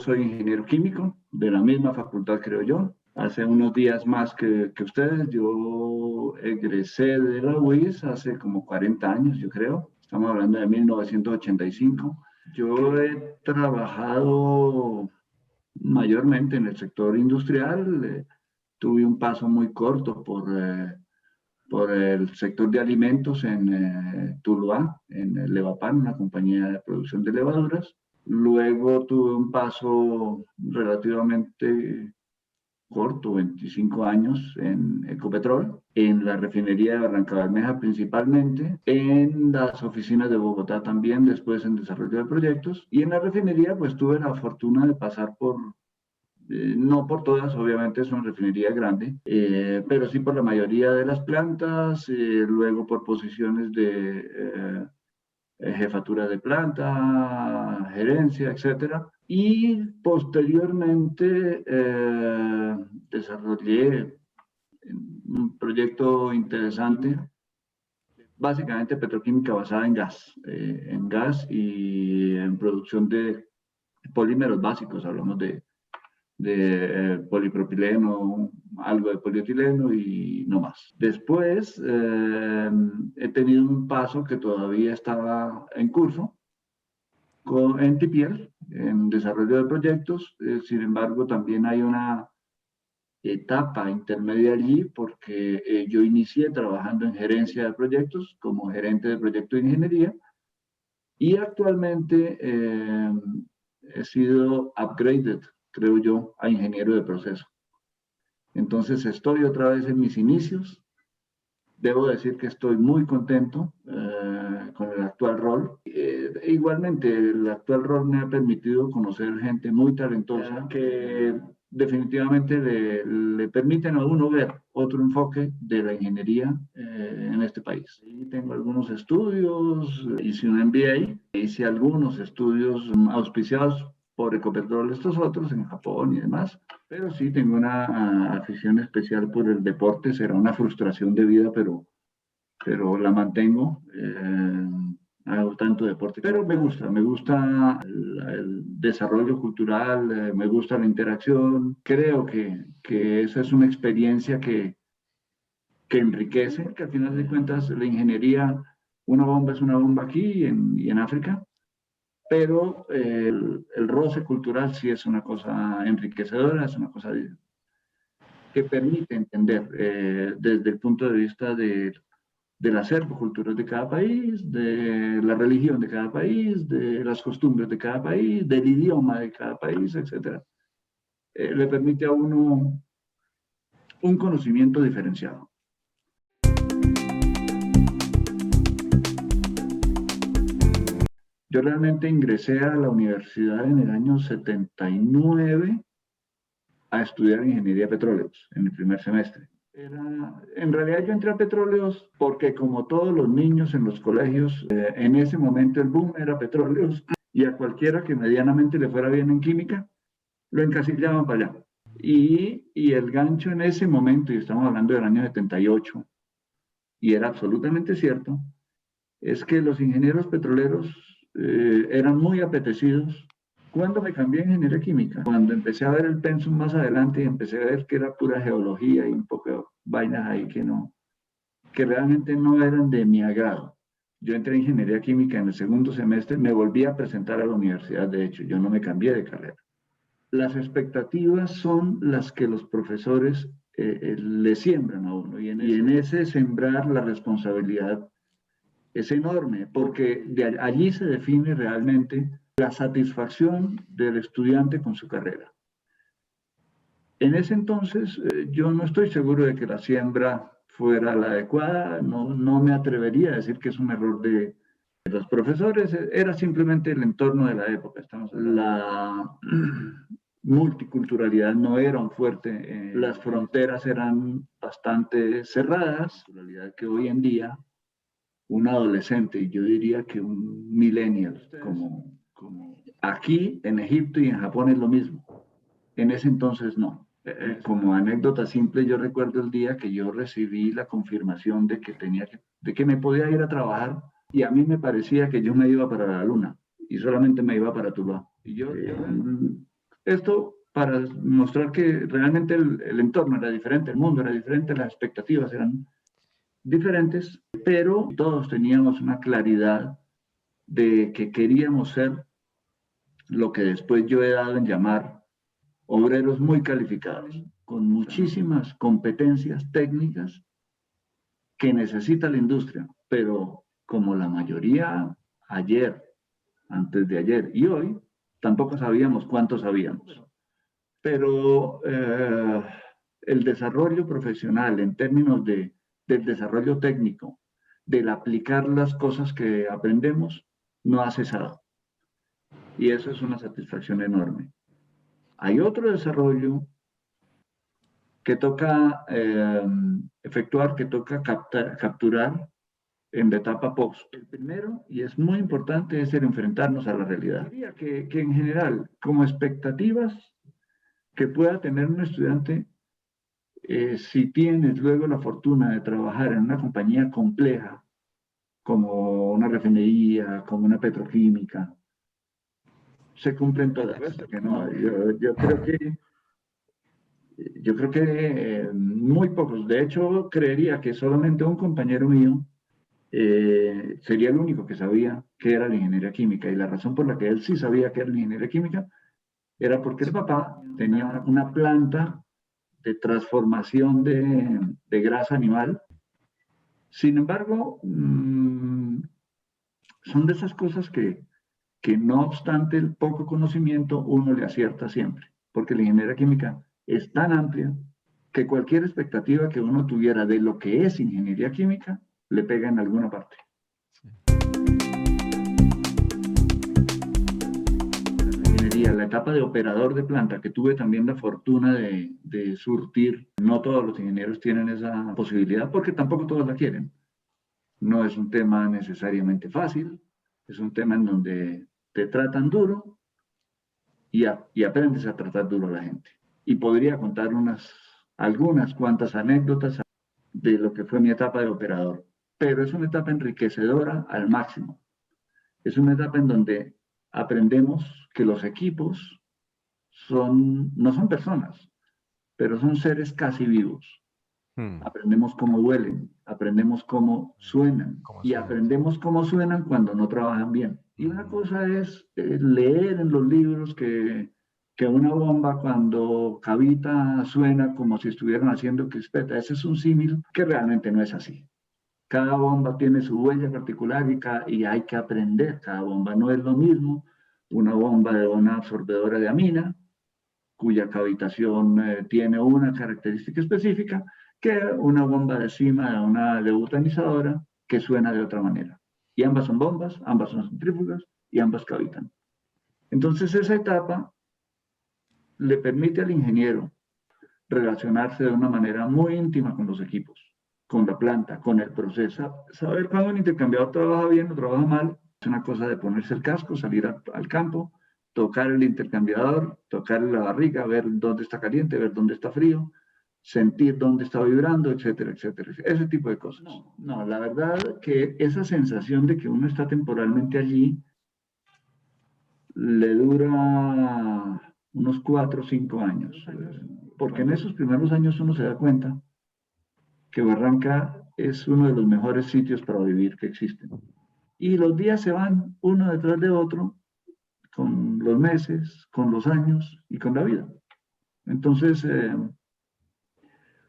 soy ingeniero químico de la misma facultad, creo yo. Hace unos días más que ustedes, yo egresé de la UIS hace como 40 años, yo creo. Estamos hablando de 1985. Yo he trabajado mayormente en el sector industrial. Tuve un paso muy corto por el sector de alimentos en Tuluá, en el Levapan, una compañía de producción de levaduras. Luego tuve un paso relativamente corto, 25 años, en Ecopetrol, en la refinería de Barranca Bermeja principalmente, en las oficinas de Bogotá también, después en desarrollo de proyectos, y en la refinería pues tuve la fortuna de pasar no por todas, obviamente es una refinería grande, pero sí por la mayoría de las plantas, luego por posiciones de jefatura de planta, gerencia, etcétera. Y posteriormente desarrollé un proyecto interesante, básicamente petroquímica basada en gas y en producción de polímeros básicos. Hablamos de polipropileno, algo de polietileno y no más. Después he tenido un paso que todavía estaba en curso en TPL, en desarrollo de proyectos. Sin embargo, también hay una etapa intermedia allí porque yo inicié trabajando en gerencia de proyectos como gerente de proyecto de ingeniería y actualmente he sido upgraded, creo yo, a ingeniero de proceso. Entonces estoy otra vez en mis inicios. Debo decir que estoy muy contento con el actual rol. Igualmente, el actual rol me ha permitido conocer gente muy talentosa que definitivamente le permiten a uno ver otro enfoque de la ingeniería en este país. Y tengo algunos estudios, hice un MBA, hice algunos estudios auspiciados por Ecopetrol, estos otros en Japón y demás. Pero sí tengo una afición especial por el deporte, será una frustración de vida, pero la mantengo. Hago tanto deporte, pero me gusta el desarrollo cultural, me gusta la interacción. Creo que esa es una experiencia que enriquece, porque al final de cuentas la ingeniería, una bomba es una bomba aquí y en África, pero el roce cultural sí es una cosa enriquecedora, es una cosa que permite entender desde el punto de vista del acervo cultural de cada país, de la religión de cada país, de las costumbres de cada país, del idioma de cada país, etc. Le permite a uno un conocimiento diferenciado. Yo realmente ingresé a la universidad en el año 79 a estudiar ingeniería de petróleos en el primer semestre. En realidad yo entré a petróleos porque como todos los niños en los colegios, en ese momento el boom era petróleos y a cualquiera que medianamente le fuera bien en química, lo encasillaban para allá. Y el gancho en ese momento, y estamos hablando del año 78, y era absolutamente cierto, es que los ingenieros petroleros eran muy apetecidos. Cuando me cambié a ingeniería química, cuando empecé a ver el pensum más adelante y empecé a ver que era pura geología y un poco de vainas ahí que realmente no eran de mi agrado. Yo entré en ingeniería química en el segundo semestre, me volví a presentar a la universidad, de hecho, yo no me cambié de carrera. Las expectativas son las que los profesores le siembran a uno y en ese sembrar la responsabilidad es enorme porque allí se define realmente la satisfacción del estudiante con su carrera. En ese entonces yo no estoy seguro de que la siembra fuera la adecuada, no me atrevería a decir que es un error de los profesores, era simplemente el entorno de la época. La multiculturalidad no era un fuerte, las fronteras eran bastante cerradas, la realidad que hoy en día un adolescente, y yo diría que un millennial, como aquí en Egipto y en Japón es lo mismo. En ese entonces no. Como anécdota simple, yo recuerdo el día que yo recibí la confirmación de que me podía ir a trabajar y a mí me parecía que yo me iba para la luna y solamente me iba para Tuluá. Y yo Esto para mostrar que realmente el entorno era diferente, el mundo era diferente, las expectativas eran diferentes, pero todos teníamos una claridad de que queríamos ser lo que después yo he dado en llamar obreros muy calificados, con muchísimas competencias técnicas que necesita la industria, pero como la mayoría ayer, antes de ayer y hoy, tampoco sabíamos cuánto sabíamos. Pero el desarrollo profesional en términos del desarrollo técnico, del aplicar las cosas que aprendemos, no ha cesado. Y eso es una satisfacción enorme. Hay otro desarrollo que toca efectuar, que toca capturar en la etapa post. El primero, y es muy importante, es el enfrentarnos a la realidad. Diría que en general, como expectativas que pueda tener un estudiante, si tienes luego la fortuna de trabajar en una compañía compleja, como una refinería, como una petroquímica, se cumplen todas. Que no, yo creo que muy pocos. De hecho, creería que solamente un compañero mío sería el único que sabía qué era la ingeniería química. Y la razón por la que él sí sabía qué era la ingeniería química era porque el papá tenía una planta de transformación de grasa animal. Sin embargo, son de esas cosas que no obstante el poco conocimiento, uno le acierta siempre, porque la ingeniería química es tan amplia que cualquier expectativa que uno tuviera de lo que es ingeniería química le pega en alguna parte. La etapa de operador de planta, que tuve también la fortuna de surtir, no todos los ingenieros tienen esa posibilidad porque tampoco todos la quieren. No es un tema necesariamente fácil, es un tema en donde te tratan duro y aprendes a tratar duro a la gente. Y podría contar algunas cuantas anécdotas de lo que fue mi etapa de operador, pero es una etapa enriquecedora al máximo. Es una etapa en donde aprendemos que los equipos no son personas, pero son seres casi vivos. Aprendemos cómo huelen, aprendemos cómo suenan y aprendemos cómo suenan cuando no trabajan bien. Y una cosa es leer en los libros que una bomba cuando cavita suena como si estuvieran haciendo crispeta. Ese es un símil que realmente no es así. Cada bomba tiene su huella particular y hay que aprender. Cada bomba no es lo mismo. Una bomba de una absorbedora de amina, cuya cavitación tiene una característica específica, que una bomba de cima de una butanizadora que suena de otra manera. Y ambas son bombas, ambas son centrífugas y ambas cavitan. Entonces esa etapa le permite al ingeniero relacionarse de una manera muy íntima con los equipos, con la planta, con el proceso, saber cuándo un intercambiador trabaja bien o trabaja mal. Es una cosa de ponerse el casco, salir al campo, tocar el intercambiador, tocarle la barriga, ver dónde está caliente, ver dónde está frío, sentir dónde está vibrando, etcétera, etcétera. Ese tipo de cosas. No, la verdad que esa sensación de que uno está temporalmente allí le dura unos 4 o 5 años. Porque en esos primeros años uno se da cuenta que Barranca es uno de los mejores sitios para vivir que existen. Y los días se van uno detrás de otro, con los meses, con los años y con la vida. Entonces,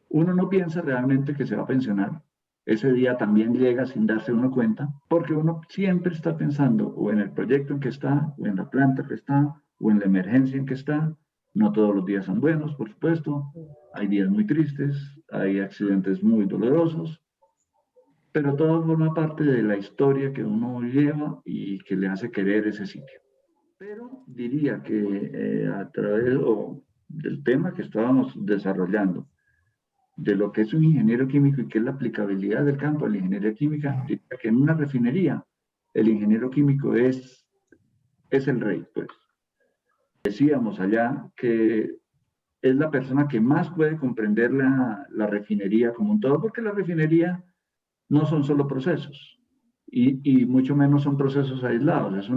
uno no piensa realmente que se va a pensionar. Ese día también llega sin darse uno cuenta, porque uno siempre está pensando o en el proyecto en que está, o en la planta que está, o en la emergencia en que está. No todos los días son buenos, por supuesto. Hay días muy tristes, hay accidentes muy dolorosos, pero todo forma parte de la historia que uno lleva y que le hace querer ese sitio. Pero diría que a través del tema que estábamos desarrollando, de lo que es un ingeniero químico y qué es la aplicabilidad del campo de la ingeniería química, diría que en una refinería el ingeniero químico es el rey, pues. Decíamos allá que es la persona que más puede comprender la refinería como un todo, porque la refinería no son solo procesos y mucho menos son procesos aislados,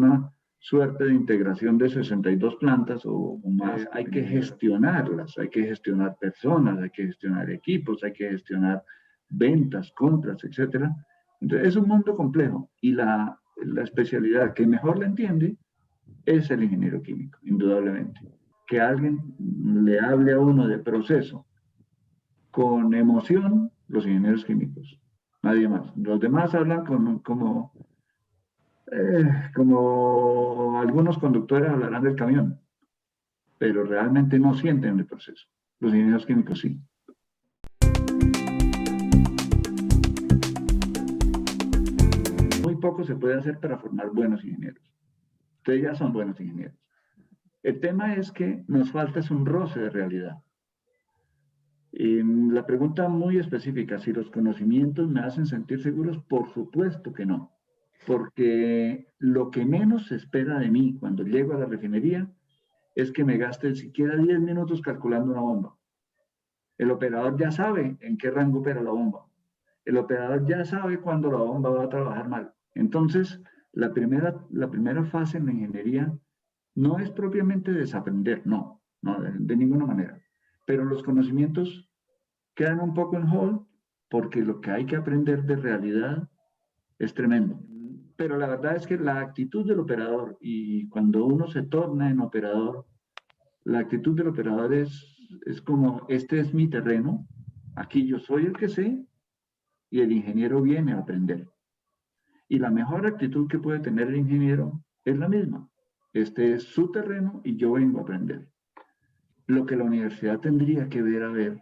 suerte de integración de 62 plantas o más, hay que gestionarlas, hay que gestionar personas, hay que gestionar equipos, hay que gestionar ventas, compras, etc. Entonces, es un mundo complejo y la especialidad que mejor la entiende es el ingeniero químico, indudablemente. Que alguien le hable a uno de proceso con emoción, los ingenieros químicos, nadie más. Los demás hablan como algunos conductores hablarán del camión, pero realmente no sienten el proceso. Los ingenieros químicos sí. Muy poco se puede hacer para formar buenos ingenieros. Ustedes ya son buenos ingenieros. El tema es que nos falta es un roce de realidad. Y la pregunta muy específica, si los conocimientos me hacen sentir seguros, por supuesto que no. Porque lo que menos se espera de mí cuando llego a la refinería es que me gaste siquiera 10 minutos calculando una bomba. El operador ya sabe en qué rango opera la bomba. El operador ya sabe cuándo la bomba va a trabajar mal. Entonces, la primera fase en la ingeniería no es propiamente desaprender, no, de ninguna manera. Pero los conocimientos quedan un poco en hold porque lo que hay que aprender de realidad es tremendo. Pero la verdad es que la actitud del operador, y cuando uno se torna en operador, la actitud del operador es como, este es mi terreno, aquí yo soy el que sé, y el ingeniero viene a aprender. Y la mejor actitud que puede tener el ingeniero es la misma. Este es su terreno y yo vengo a aprender. Lo que la universidad tendría que ver a ver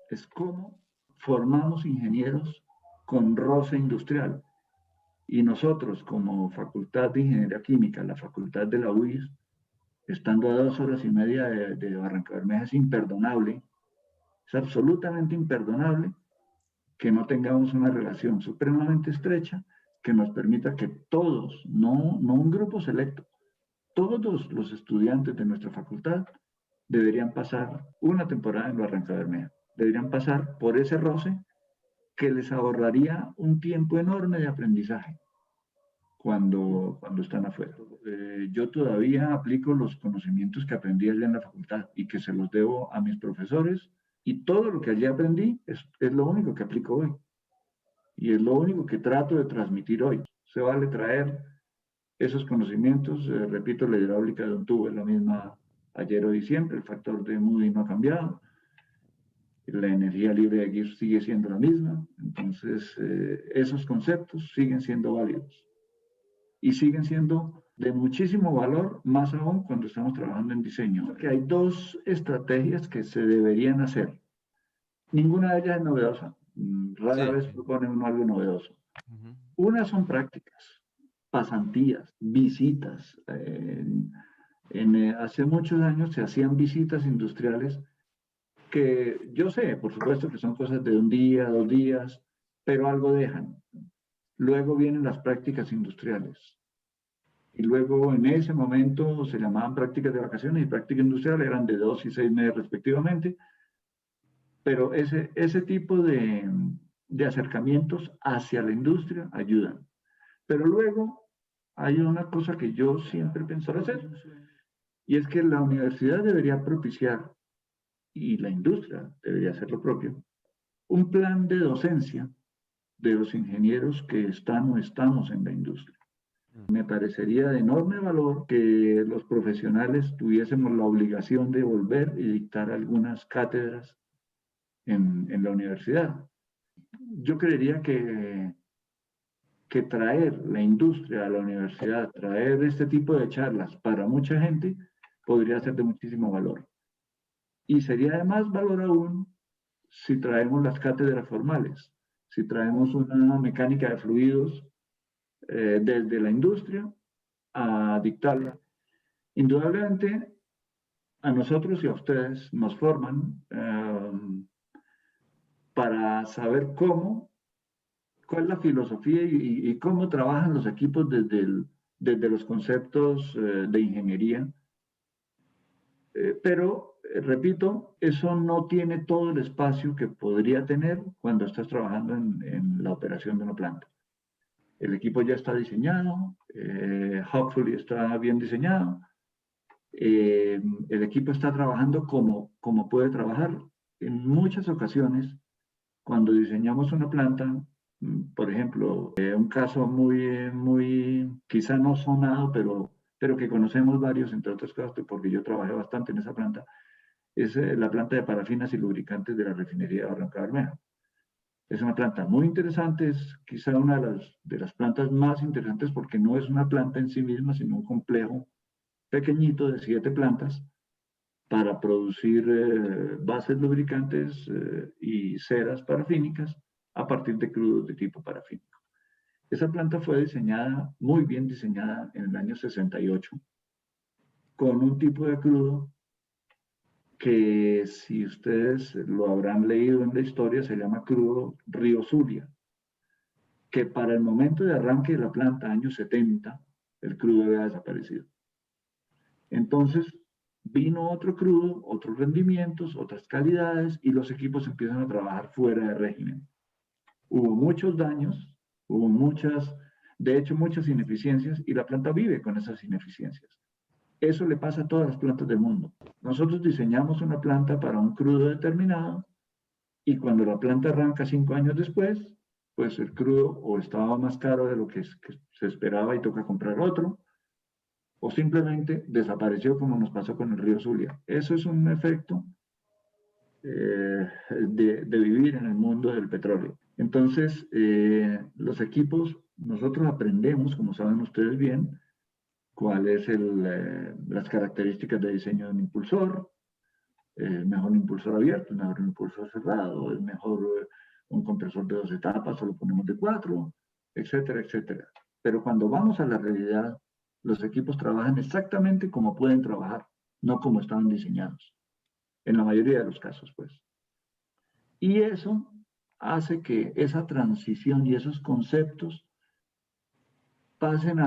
es cómo formamos ingenieros con roce industrial. Y nosotros, como Facultad de Ingeniería Química, la Facultad de la UIS, estando a 2 horas y media de Barranca Bermeja, es imperdonable, es absolutamente imperdonable que no tengamos una relación supremamente estrecha que nos permita que todos, no un grupo selecto, todos los estudiantes de nuestra facultad deberían pasar una temporada en Barranca Bermeja, deberían pasar por ese roce que les ahorraría un tiempo enorme de aprendizaje cuando están afuera. Yo todavía aplico los conocimientos que aprendí allá en la facultad y que se los debo a mis profesores, y todo lo que allí aprendí es lo único que aplico hoy y es lo único que trato de transmitir hoy. Se vale traer esos conocimientos, repito, la hidráulica de un tubo es la misma ayer, hoy y siempre, el factor de Moody no ha cambiado, la energía libre de Gibbs sigue siendo la misma, entonces esos conceptos siguen siendo válidos y siguen siendo de muchísimo valor, más aún cuando estamos trabajando en diseño. Que hay dos estrategias que se deberían hacer. Ninguna de ellas es novedosa. Rara vez propone uno algo novedoso. Una son prácticas, pasantías, visitas. Hace muchos años se hacían visitas industriales que yo sé, por supuesto, que son cosas de un día, 2 días, pero algo dejan. Luego vienen las prácticas industriales. Y luego en ese momento se llamaban prácticas de vacaciones y prácticas industriales, eran de 2 y 6 meses respectivamente. Pero ese tipo de acercamientos hacia la industria ayudan. Pero luego hay una cosa que yo siempre pensaba hacer, y es que la universidad debería propiciar, y la industria debería hacer lo propio, un plan de docencia de los ingenieros que están o estamos en la industria. Me parecería de enorme valor que los profesionales tuviésemos la obligación de volver y dictar algunas cátedras en la universidad. Yo creería que traer la industria a la universidad, traer este tipo de charlas para mucha gente, podría ser de muchísimo valor. Y sería de más valor aún si traemos las cátedras formales, si traemos una mecánica de fluidos desde la industria a dictarla. Indudablemente, a nosotros y a ustedes nos forman para saber cuál es la filosofía y cómo trabajan los equipos desde los conceptos de ingeniería. Pero, repito, eso no tiene todo el espacio que podría tener cuando estás trabajando en la operación de una planta. El equipo ya está diseñado, hopefully está bien diseñado. El equipo está trabajando como puede trabajar. En muchas ocasiones, cuando diseñamos una planta, por ejemplo, un caso muy, quizá no sonado, pero que conocemos varios, entre otras cosas, porque yo trabajé bastante en esa planta, es la planta de parafinas y lubricantes de la refinería de Barranca Bermeja. Es una planta muy interesante, es quizá una de las plantas más interesantes porque no es una planta en sí misma, sino un complejo pequeñito de 7 plantas para producir bases lubricantes y ceras parafínicas a partir de crudos de tipo parafínico. Esa planta fue diseñada, muy bien diseñada en el año 68, con un tipo de crudo que si ustedes lo habrán leído en la historia, se llama crudo Río Zulia, que para el momento de arranque de la planta, años 70, el crudo había desaparecido. Entonces, vino otro crudo, otros rendimientos, otras calidades, y los equipos empiezan a trabajar fuera de régimen. Hubo muchos daños, hubo de hecho, muchas ineficiencias, y la planta vive con esas ineficiencias. Eso le pasa a todas las plantas del mundo. Nosotros diseñamos una planta para un crudo determinado, y cuando la planta arranca 5 años después, pues el crudo o estaba más caro de lo que se esperaba y toca comprar otro, o simplemente desapareció como nos pasó con el río Zulia. Eso es un efecto de vivir en el mundo del petróleo. Entonces, los equipos, nosotros aprendemos, como saben ustedes bien, cuáles las características de diseño de un impulsor, mejor un impulsor abierto, mejor un impulsor cerrado, es mejor un compresor de 2 etapas o lo ponemos de 4, etcétera, etcétera. Pero cuando vamos a la realidad, los equipos trabajan exactamente como pueden trabajar, no como estaban diseñados, en la mayoría de los casos, pues. Y eso hace que esa transición y esos conceptos pasen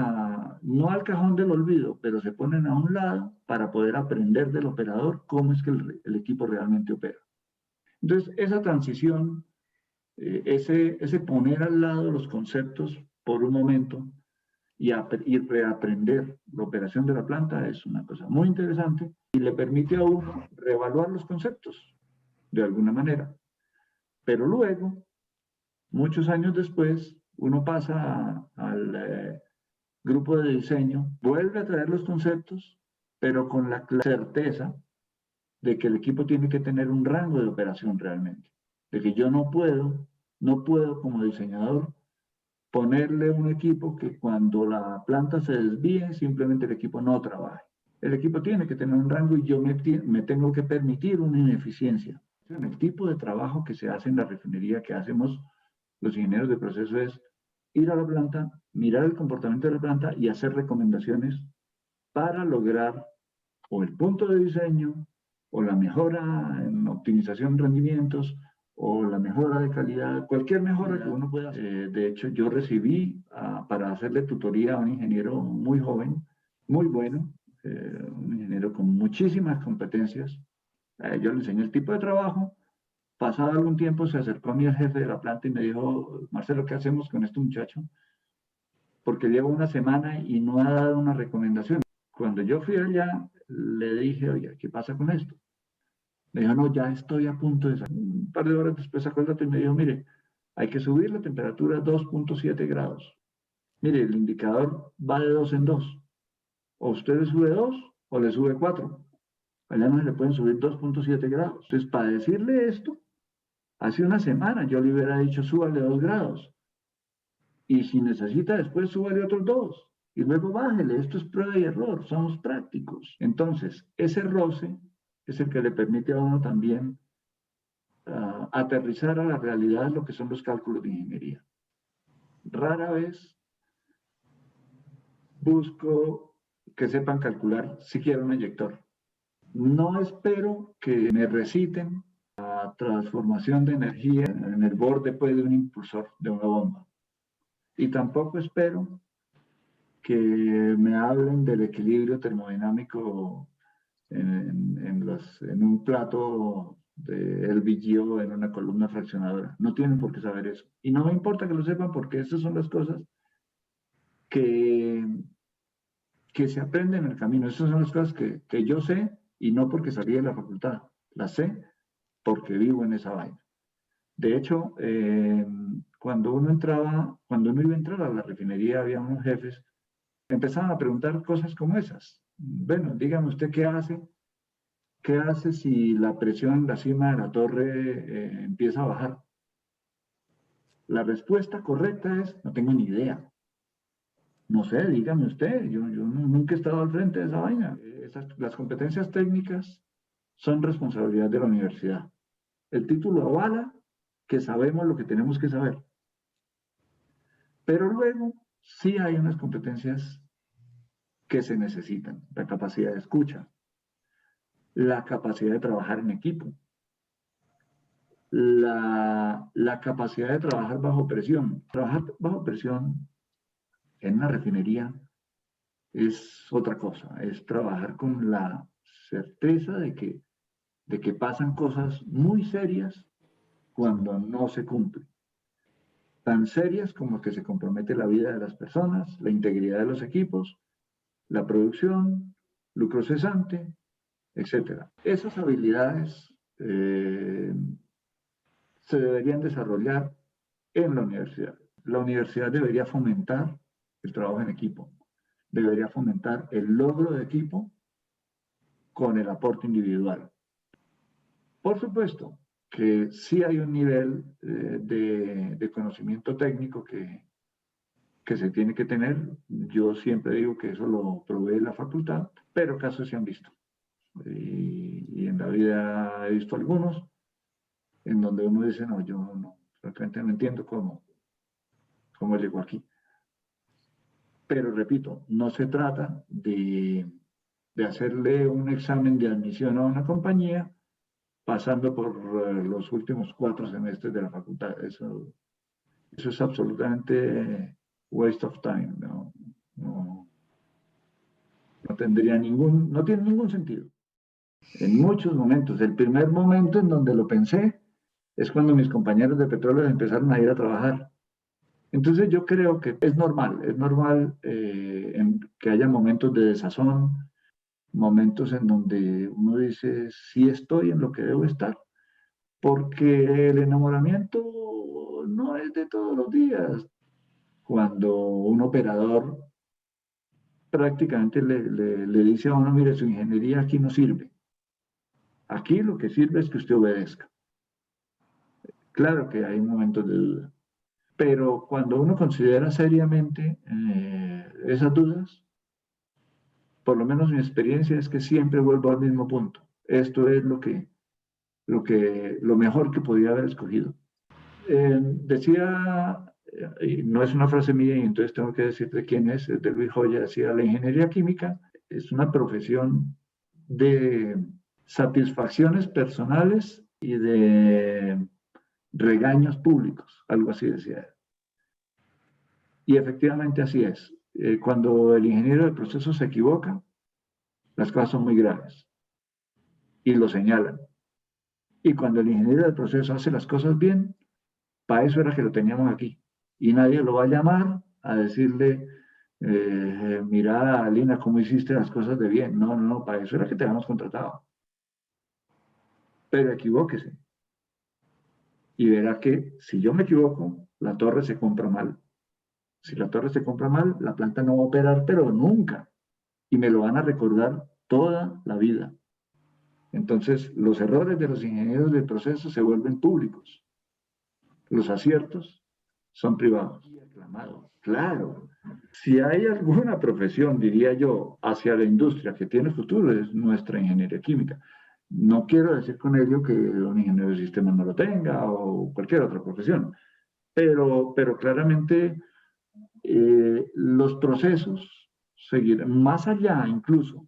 no al cajón del olvido, pero se ponen a un lado para poder aprender del operador cómo es que el equipo realmente opera. Entonces, esa transición, ese poner al lado los conceptos por un momento y reaprender la operación de la planta es una cosa muy interesante y le permite a uno reevaluar los conceptos de alguna manera. Pero luego, muchos años después, uno pasa al grupo de diseño, vuelve a traer los conceptos, pero con la certeza de que el equipo tiene que tener un rango de operación realmente, de que yo no puedo como diseñador ponerle un equipo que cuando la planta se desvíe, simplemente el equipo no trabaje. El equipo tiene que tener un rango y yo me tengo que permitir una ineficiencia. El tipo de trabajo que se hace en la refinería, que hacemos los ingenieros de proceso, es ir a la planta, mirar el comportamiento de la planta y hacer recomendaciones para lograr o el punto de diseño, o la mejora en optimización de rendimientos, o la mejora de calidad, cualquier mejora que uno pueda hacer. De hecho, yo recibí para hacerle tutoría a un ingeniero muy joven, muy bueno, un ingeniero con muchísimas competencias. Yo le enseñé el tipo de trabajo. Pasado algún tiempo se acercó a mí el jefe de la planta y me dijo: Marcelo, ¿qué hacemos con este muchacho? Porque lleva una semana y no ha dado una recomendación. Cuando yo fui allá, le dije: oye, ¿qué pasa con esto? Me dijo: no, ya estoy a punto de salir. Un par de horas después sacó el dato y me dijo: mire, hay que subir la temperatura a 2.7 grados. Mire, el indicador va de 2 en 2. O usted le sube 2 o le sube 4. Allá no se le pueden subir 2.7 grados. Entonces, para decirle esto, hace una semana yo le hubiera dicho: súbale 2 grados. Y si necesita después, súbale otros 2. Y luego bájele. Esto es prueba y error. Somos prácticos. Entonces, ese roce es el que le permite a uno también aterrizar a la realidad lo que son los cálculos de ingeniería. Rara vez busco que sepan calcular siquiera un eyector. No espero que me reciten la transformación de energía en el borde pues, de un impulsor, de una bomba. Y tampoco espero que me hablen del equilibrio termodinámico en un plato de LBGO en una columna fraccionadora. No tienen por qué saber eso. Y no me importa que lo sepan porque esas son las cosas que, que se aprende en el camino. Esas son las cosas que yo sé, y no porque salí de la facultad, las sé porque vivo en esa vaina. De hecho, cuando uno iba a entrar a la refinería, había unos jefes, empezaban a preguntar cosas como esas. Bueno, dígame usted qué hace si la presión en la cima de la torre empieza a bajar. La respuesta correcta es, no tengo ni idea. No sé, dígame usted, yo nunca he estado al frente de esa vaina. Las competencias técnicas son responsabilidad de la universidad. El título avala que sabemos lo que tenemos que saber. Pero luego sí hay unas competencias que se necesitan. La capacidad de escucha, la capacidad de trabajar en equipo, la capacidad de trabajar bajo presión. Trabajar bajo presión en una refinería es otra cosa, es trabajar con la certeza de que pasan cosas muy serias cuando no se cumple. Tan serias como que se compromete la vida de las personas, la integridad de los equipos, la producción, lucro cesante, etcétera. Esas habilidades se deberían desarrollar en la universidad. La universidad debería fomentar el trabajo en equipo, debería fomentar el logro de equipo con el aporte individual. Por supuesto que sí hay un nivel de conocimiento técnico que se tiene que tener. Yo siempre digo que eso lo provee la facultad, pero casos se han visto. Y en la vida he visto algunos en donde uno dice, no, yo no, francamente no entiendo cómo llegó aquí. Pero repito, no se trata de hacerle un examen de admisión a una compañía pasando por los últimos 4 semestres de la facultad. Eso es absolutamente waste of time. No no tiene ningún sentido. En muchos momentos, el primer momento en donde lo pensé es cuando mis compañeros de petróleo empezaron a ir a trabajar. Entonces yo creo que es normal que haya momentos de desazón, momentos en donde uno dice, sí estoy en lo que debo estar, porque el enamoramiento no es de todos los días. Cuando un operador prácticamente le dice a uno, mire, su ingeniería aquí no sirve. Aquí lo que sirve es que usted obedezca. Claro que hay momentos de duda, pero cuando uno considera seriamente esas dudas, por lo menos mi experiencia es que siempre vuelvo al mismo punto. Esto es lo mejor que podía haber escogido. Decía, y no es una frase mía y entonces tengo que decirte quién es de Luis Joya, decía, la ingeniería química es una profesión de satisfacciones personales y de regaños públicos, algo así decía él. Y efectivamente así es. Cuando el ingeniero del proceso se equivoca, las cosas son muy graves y lo señalan. Y cuando el ingeniero del proceso hace las cosas bien, para eso era que lo teníamos aquí. Y nadie lo va a llamar a decirle, mira, Alina, ¿cómo hiciste las cosas de bien? No, para eso era que te habíamos contratado. Pero equivóquese. Y verá que si yo me equivoco, la torre se compra mal. Si la torre se compra mal, la planta no va a operar, pero nunca. Y me lo van a recordar toda la vida. Entonces, los errores de los ingenieros del proceso se vuelven públicos. Los aciertos son privados. Claro, si hay alguna profesión, diría yo, hacia la industria que tiene futuro, es nuestra ingeniería química. No quiero decir con ello que un ingeniero de sistemas no lo tenga o cualquier otra profesión, pero claramente los procesos seguirán más allá incluso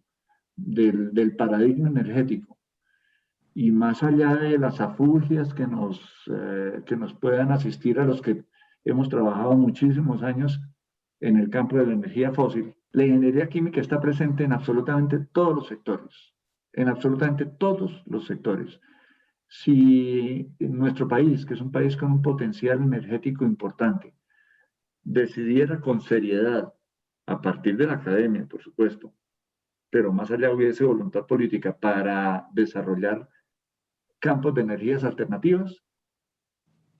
del paradigma energético y más allá de las afugias que nos puedan asistir a los que hemos trabajado muchísimos años en el campo de la energía fósil, la ingeniería química está presente en absolutamente todos los sectores, en absolutamente todos los sectores. Si nuestro país, que es un país con un potencial energético importante, decidiera con seriedad a partir de la academia, por supuesto, pero más allá hubiese voluntad política para desarrollar campos de energías alternativas,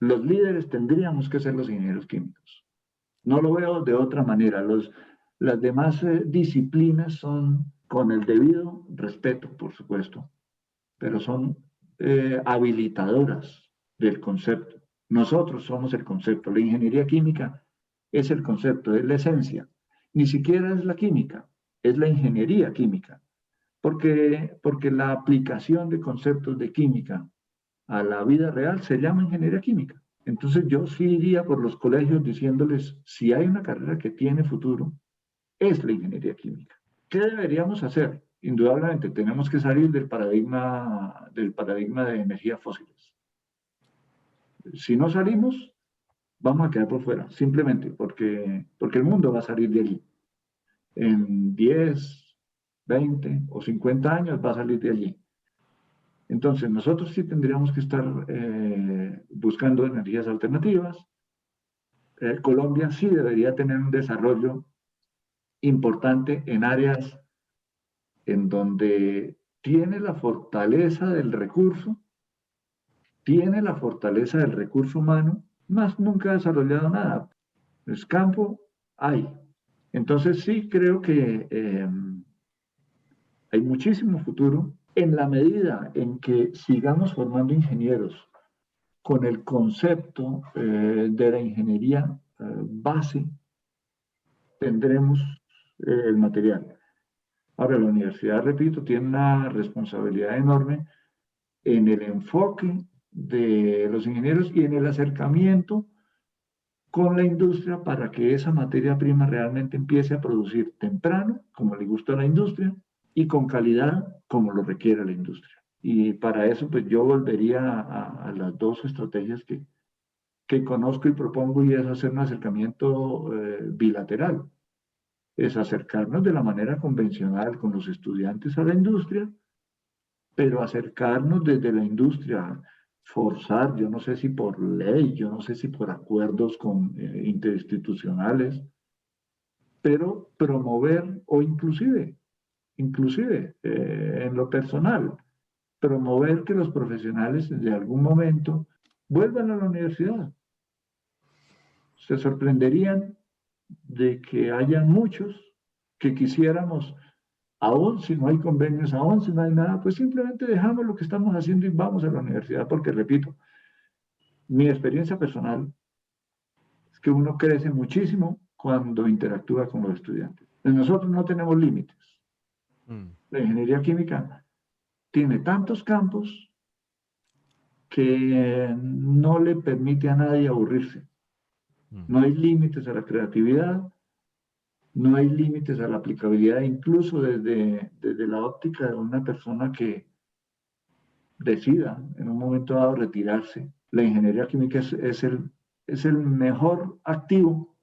los líderes tendríamos que ser los ingenieros químicos. No lo veo de otra manera. Las demás disciplinas son con el debido respeto, por supuesto, pero son habilitadoras del concepto. Nosotros somos el concepto. La ingeniería química es el concepto, es la esencia. Ni siquiera es la química, es la ingeniería química, porque la aplicación de conceptos de química a la vida real se llama ingeniería química. Entonces yo sí iría por los colegios diciéndoles, si hay una carrera que tiene futuro, es la ingeniería química. ¿Qué deberíamos hacer? Indudablemente tenemos que salir del paradigma de energías fósiles. Si no salimos, vamos a quedar por fuera, simplemente porque el mundo va a salir de allí. En 10, 20 o 50 años va a salir de allí. Entonces, nosotros sí tendríamos que estar buscando energías alternativas. Colombia sí debería tener un desarrollo importante en áreas en donde tiene la fortaleza del recurso, tiene la fortaleza del recurso humano, más nunca ha desarrollado nada. Es campo, hay. Entonces sí creo que hay muchísimo futuro en la medida en que sigamos formando ingenieros con el concepto de la ingeniería base, tendremos el material. Ahora, la universidad, repito, tiene una responsabilidad enorme en el enfoque de los ingenieros y en el acercamiento con la industria para que esa materia prima realmente empiece a producir temprano, como le gusta a la industria, y con calidad, como lo requiere la industria. Y para eso, pues yo volvería a las dos estrategias que conozco y propongo, y es hacer un acercamiento bilateral. Es acercarnos de la manera convencional con los estudiantes a la industria, pero acercarnos desde la industria, forzar, yo no sé si por ley, yo no sé si por acuerdos interinstitucionales, pero promover o inclusive en lo personal, promover que los profesionales de algún momento vuelvan a la universidad. Se sorprenderían de que haya muchos que quisiéramos, aún si no hay convenios, aún si no hay nada, pues simplemente dejamos lo que estamos haciendo y vamos a la universidad, porque repito, mi experiencia personal es que uno crece muchísimo cuando interactúa con los estudiantes. Nosotros no tenemos límites. La ingeniería química tiene tantos campos que no le permite a nadie aburrirse. No hay límites a la creatividad, no hay límites a la aplicabilidad, incluso desde la óptica de una persona que decida en un momento dado retirarse. La ingeniería química es el mejor activo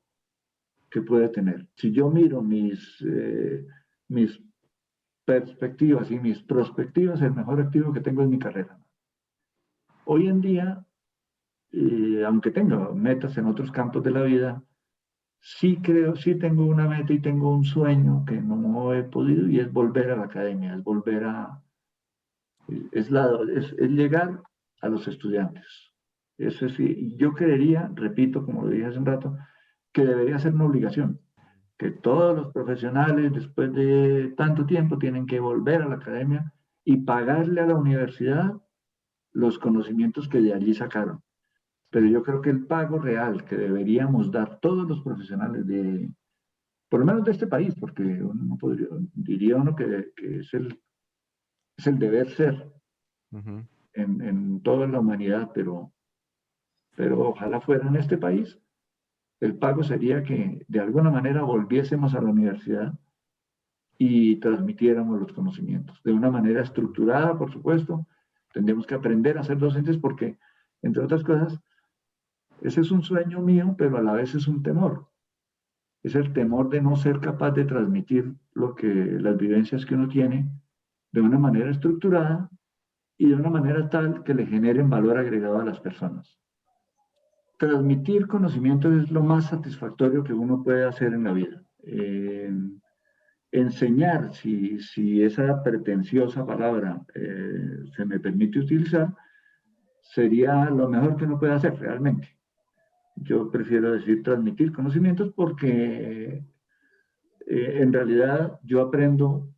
que puede tener. Si yo miro mis perspectivas y mis prospectivas, el mejor activo que tengo es mi carrera. Hoy en día, aunque tengo metas en otros campos de la vida, sí tengo una meta y tengo un sueño que no he podido, y es volver a la academia, es volver es llegar a los estudiantes. Eso sí, yo creería, repito, como lo dije hace un rato, que debería ser una obligación, que todos los profesionales después de tanto tiempo tienen que volver a la academia y pagarle a la universidad los conocimientos que de allí sacaron. Pero yo creo que el pago real que deberíamos dar todos los profesionales por lo menos de este país, porque uno diría uno que es el deber ser en toda la humanidad, pero ojalá fuera en este país, el pago sería que de alguna manera volviésemos a la universidad y transmitiéramos los conocimientos de una manera estructurada, por supuesto. Tendríamos que aprender a ser docentes porque, entre otras cosas, ese es un sueño mío, pero a la vez es un temor. Es el temor de no ser capaz de transmitir las vivencias que uno tiene de una manera estructurada y de una manera tal que le generen valor agregado a las personas. Transmitir conocimientos es lo más satisfactorio que uno puede hacer en la vida. Eh, enseñar, si esa pretenciosa palabra se me permite utilizar, sería lo mejor que uno puede hacer realmente. Yo prefiero decir transmitir conocimientos porque en realidad yo aprendo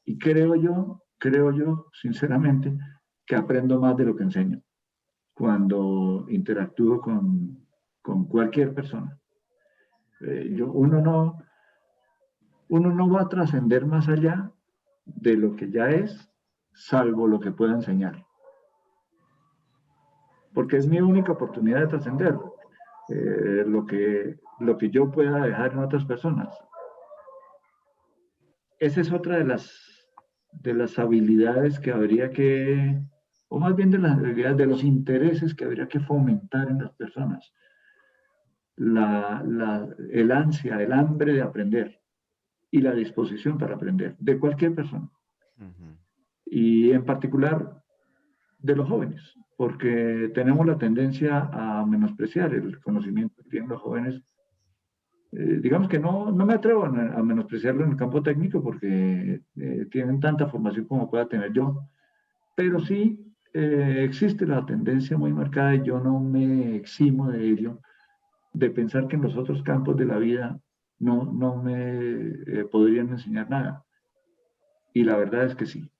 y creo yo sinceramente que aprendo más de lo que enseño cuando interactúo con cualquier persona. Uno no va a trascender más allá de lo que ya es, salvo lo que pueda enseñar, porque es mi única oportunidad de trascender lo que yo pueda dejar en otras personas. Esa es otra de las habilidades que habría que, o más bien de las habilidades, de los intereses que habría que fomentar en las personas. El ansia, el hambre de aprender y la disposición para aprender de cualquier persona. Ujú. Y en particular de los jóvenes, porque tenemos la tendencia a menospreciar el conocimiento que tienen los jóvenes. Digamos que no me atrevo a menospreciarlo en el campo técnico porque tienen tanta formación como pueda tener yo, pero sí existe la tendencia muy marcada y yo no me eximo de ello, de pensar que en los otros campos de la vida no me podrían enseñar nada. Y la verdad es que sí.